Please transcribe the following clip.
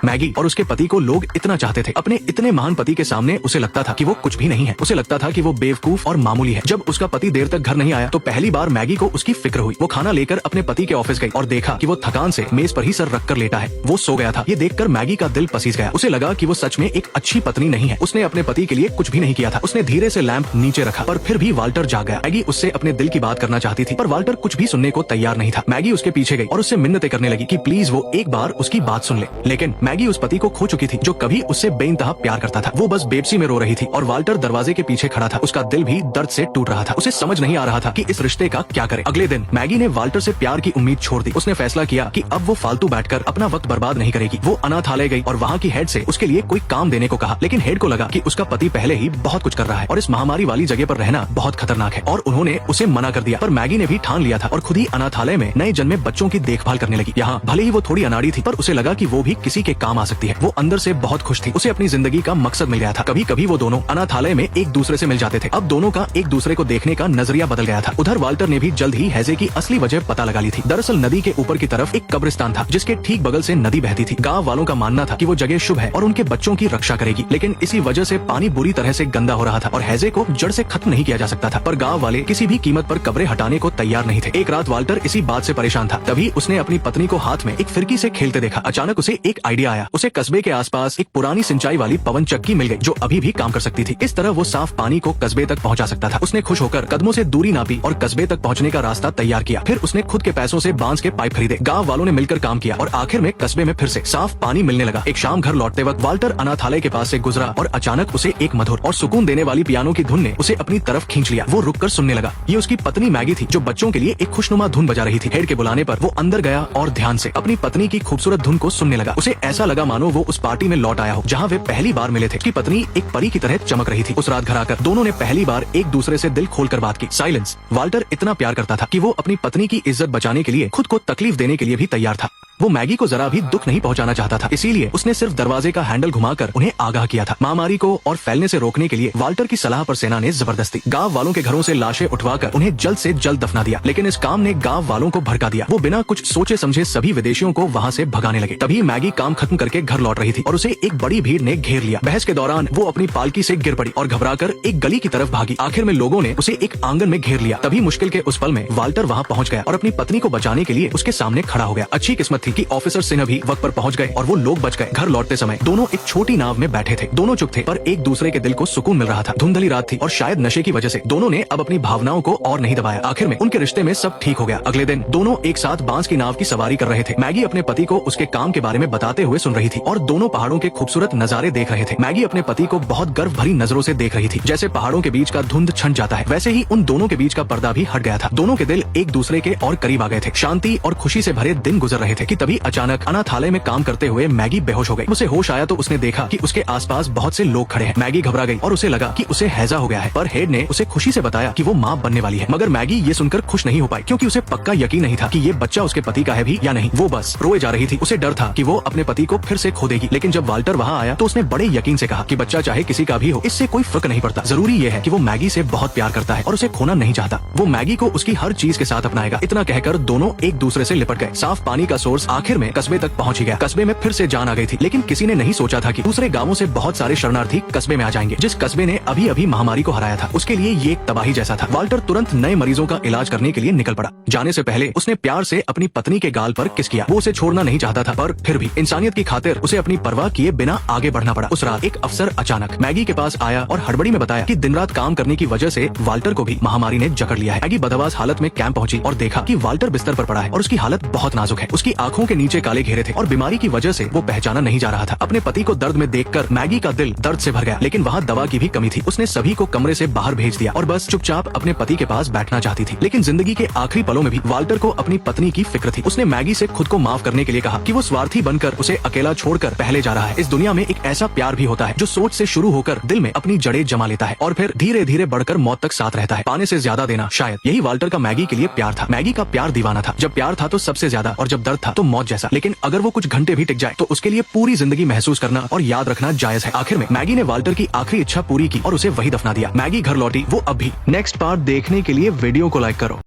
Maggi और उसके पति को लोग इतना चाहते थे। अपने इतने महान पति के सामने उसे लगता था कि वो कुछ भी नहीं है। उसे लगता था कि वो बेवकूफ और मामूली है। जब उसका पति देर तक घर नहीं आया तो पहली बार मैगी को उसकी फिक्र हुई। वो खाना लेकर अपने पति के ऑफिस गई और देखा कि वो थकान से मेज पर ही सर रखकर लेटा है। वो सो गया था। ये देखकर मैगी का दिल पसीज गया। उसे लगा कि वो सच में एक अच्छी पत्नी नहीं है। उसने अपने पति के लिए कुछ भी नहीं किया था। उसने धीरे से लैंप नीचे रखा, पर फिर भी वाल्टर जाग गया। मैगी उससे अपने दिल की बात करना चाहती थी, पर वाल्टर कुछ भी सुनने को तैयार नहीं था। मैगी उसके पीछे गई और उससे मिन्नतें करने लगी कि प्लीज वो एक बार उसकी बात सुन ले। लेकिन मैगी उस पति को खो चुकी थी जो कभी उससे बेइंतहा प्यार करता था। वो बस बेबसी में रो रही थी और वाल्टर दरवाजे के पीछे खड़ा था। उसका दिल भी दर्द से टूट रहा था। उसे समझ नहीं आ रहा था कि इस रिश्ते का क्या करे। अगले दिन मैगी ने वाल्टर से प्यार की उम्मीद छोड़ दी। उसने फैसला किया कि अब वो फालतू बैठकर अपना वक्त बर्बाद नहीं करेगी। वो अनाथालय गई और वहाँ की हेड से उसके लिए कोई काम देने को कहा। लेकिन हेड को लगा कि उसका पति पहले ही बहुत कुछ कर रहा है और इस महामारी वाली जगह पर रहना बहुत खतरनाक है, और उन्होंने उसे मना कर दिया। पर मैगी ने भी ठान लिया था और खुद ही अनाथालय में नए जन्मे बच्चों की देखभाल करने लगी। यहाँ भले ही वो थोड़ी अनाड़ी थी, पर उसे लगा कि वो भी किसी के काम आ सकती है। वो अंदर से बहुत खुश थी। उसे अपनी जिंदगी का मकसद मिल गया था। कभी कभी वो दोनों अनाथालय में एक दूसरे से मिल जाते थे। अब दोनों का एक दूसरे को देखने का नजरिया बदल गया था। उधर वाल्टर ने भी जल्द ही हैजे की असली वजह पता लगा ली थी। दरअसल नदी के ऊपर की तरफ एक कब्रिस्तान था जिसके ठीक बगल से नदी बहती थी। गांव वालों का मानना था कि वो जगह शुभ है और उनके बच्चों की रक्षा करेगी, लेकिन इसी वजह से पानी बुरी तरह से गंदा हो रहा था और हैजे को जड़ से खत्म नहीं किया जा सकता था। पर गांव वाले किसी भी कीमत पर कब्रें हटाने को तैयार नहीं थे। एक रात वाल्टर इसी बात से परेशान था। तभी उसने अपनी पत्नी को हाथ में एक फिरकी से खेलते देखा। अचानक उसे एक आइडिया आया। उसे कस्बे के आसपास एक पुरानी सिंचाई वाली पवन चक्की मिल गई जो अभी भी काम कर सकती थी। इस तरह वो साफ पानी को कस्बे तक पहुंचा सकता था। उसने खुश होकर कदमों से दूरी नापी और कस्बे तक पहुंचने का रास्ता तैयार किया। फिर उसने खुद के पैसों से बांस के पाइप खरीदे। गांव वालों ने मिलकर काम किया और आखिर में कस्बे में फिर से साफ पानी मिलने लगा। एक शाम घर लौटते वक्त वाल्टर अनाथालय के पास से गुजरा और अचानक उसे एक मधुर और सुकून देने वाली पियानो की धुन ने उसे अपनी तरफ खींच लिया। वो रुककर सुनने लगा। ये उसकी पत्नी मैगी थी जो बच्चों के लिए एक खुशनुमा धुन बजा रही थी। हेड के बुलाने पर वो अंदर गया और ध्यान से अपनी पत्नी की खूबसूरत धुन को सुनने लगा। उसे ऐसा लगा मानो वो उस पार्टी में लौट आया हो जहाँ वे पहली बार मिले थे। उसकी पत्नी एक परी की तरह चमक रही थी। उस रात घर आकर दोनों ने पहली बार एक दूसरे से दिल खोलकर बात की। साइलेंस। वाल्टर इतना प्यार करता था कि वो अपनी पत्नी की इज्जत बचाने के लिए खुद को तकलीफ देने के लिए भी तैयार था। वो मैगी को जरा भी दुख नहीं पहुंचाना चाहता था, इसीलिए उसने सिर्फ दरवाजे का हैंडल घुमाकर उन्हें आगाह किया था। महामारी को और फैलने से रोकने के लिए वाल्टर की सलाह पर सेना ने जबरदस्ती गांव वालों के घरों से लाशें उठवाकर उन्हें जल्द से जल्द दफना दिया। लेकिन इस काम ने गांव वालों को भड़का दिया। वो बिना कुछ सोचे समझे सभी विदेशियों को वहाँ से भगाने लगे। तभी मैगी काम खत्म करके घर लौट रही थी और उसे एक बड़ी भीड़ ने घेर लिया। बहस के दौरान वो अपनी पालकी से गिर पड़ी और घबराकर एक गली की तरफ भागी। आखिर में लोगों ने उसे एक आंगन में घेर लिया। तभी मुश्किल के उस पल में वाल्टर वहाँ पहुँच गया और अपनी पत्नी को बचाने के लिए उसके सामने खड़ा हो गया। अच्छी किस्मत थी कि ऑफिसर सिन्हा भी वक्त पर पहुंच गए और वो लोग बच गए। घर लौटते समय दोनों एक छोटी नाव में बैठे थे। दोनों चुप थे, पर एक दूसरे के दिल को सुकून मिल रहा था। धुंधली रात थी और शायद नशे की वजह से दोनों ने अब अपनी भावनाओं को और नहीं दबाया। आखिर में उनके रिश्ते में सब ठीक हो गया। अगले दिन दोनों एक साथ बांस की नाव की सवारी कर रहे थे। मैगी अपने पति को उसके काम के बारे में बताते हुए सुन रही थी और दोनों पहाड़ों के खूबसूरत नजारे देख रहे थे। मैगी अपने पति को बहुत गर्व भरी नजरों से देख रही थी। जैसे पहाड़ों के बीच का धुंध छंट जाता है, वैसे ही उन दोनों के बीच का पर्दा भी हट गया था। दोनों के दिल एक दूसरे के और करीब आ गए थे। शांति और खुशी से भरे दिन गुजर रहे थे कि तभी अचानक अनाथालय में काम करते हुए मैगी बेहोश हो गई। उसे होश आया तो उसने देखा कि उसके आसपास बहुत से लोग खड़े हैं। मैगी घबरा गई और उसे लगा कि उसे हैजा हो गया है, पर हेड ने उसे खुशी से बताया कि वो माँ बनने वाली है। मगर मैगी ये सुनकर खुश नहीं हो पाई क्योंकि उसे पक्का यकीन नहीं था कि ये बच्चा उसके पति का है भी या नहीं। वो बस रोए जा रही थी। उसे डर था कि वो अपने पति को फिर से खो देगी। लेकिन जब वाल्टर वहाँ आया तो उसने बड़े यकीन से कहा कि बच्चा चाहे किसी का भी हो, इससे कोई फर्क नहीं पड़ता। जरूरी ये है कि वो मैगी से बहुत प्यार करता है और उसे खोना नहीं चाहता। वो मैगी को उसकी हर चीज के साथ अपनाएगा। इतना कहकर दोनों एक दूसरे से लिपट गए। साफ पानी का सोर्स आखिर में कस्बे तक पहुँच ही गया। कस्बे में फिर से जान आ गई थी, लेकिन किसी ने नहीं सोचा था कि दूसरे गांवों से बहुत सारे शरणार्थी कस्बे में आ जाएंगे। जिस कस्बे ने अभी अभी महामारी को हराया था उसके लिए ये एक तबाही जैसा था। वाल्टर तुरंत नए मरीजों का इलाज करने के लिए निकल पड़ा। जाने से पहले उसने प्यार से अपनी पत्नी के गाल पर किस किया। वो उसे छोड़ना नहीं चाहता था, पर फिर भी इंसानियत की खातिर उसे अपनी परवाह किए बिना आगे बढ़ना पड़ा। उस रात एक अफसर अचानक मैगी के पास आया और हड़बड़ी में बताया कि दिन रात काम करने की वजह से वाल्टर को भी महामारी ने जकड़ लिया है। मैगी बदहवास हालत में कैंप पहुंची और देखा कि वाल्टर बिस्तर पर पड़ा है और उसकी हालत बहुत नाजुक है। उसकी आंखों के नीचे काले घेरे थे और बीमारी की वजह से वो पहचाना नहीं जा रहा था। अपने पति को दर्द में देखकर मैगी का दिल दर्द से भर गया, लेकिन वहाँ दवा की भी कमी थी। उसने सभी को कमरे से बाहर भेज दिया और बस चुपचाप अपने पति के पास बैठना चाहती थी। लेकिन जिंदगी के आखिरी पलों में भी वाल्टर को अपनी पत्नी की फिक्र थी। उसने मैगी से खुद को माफ करने के लिए कहा कि वो स्वार्थी बनकर उसे अकेला छोड़कर पहले जा रहा है। इस दुनिया में एक ऐसा प्यार भी होता है जो सोच से शुरू होकर दिल में अपनी जड़ें जमा लेता है और फिर धीरे धीरे बढ़कर मौत तक साथ रहता है। पाने से ज्यादा देना, शायद यही वाल्टर का मैगी के लिए प्यार था। मैगी का प्यार दीवाना था। जब प्यार था तो सबसे ज्यादा, और जब दर्द था तो मौत जैसा। लेकिन अगर वो कुछ घंटे भी टिक जाए तो उसके लिए पूरी जिंदगी महसूस करना और याद रखना जायज है। आखिर में मैगी ने वाल्टर की आखिरी इच्छा पूरी की और उसे वही दफना दिया। मैगी घर लौटी, वो अब भी। नेक्स्ट पार्ट देखने के लिए वीडियो को लाइक करो।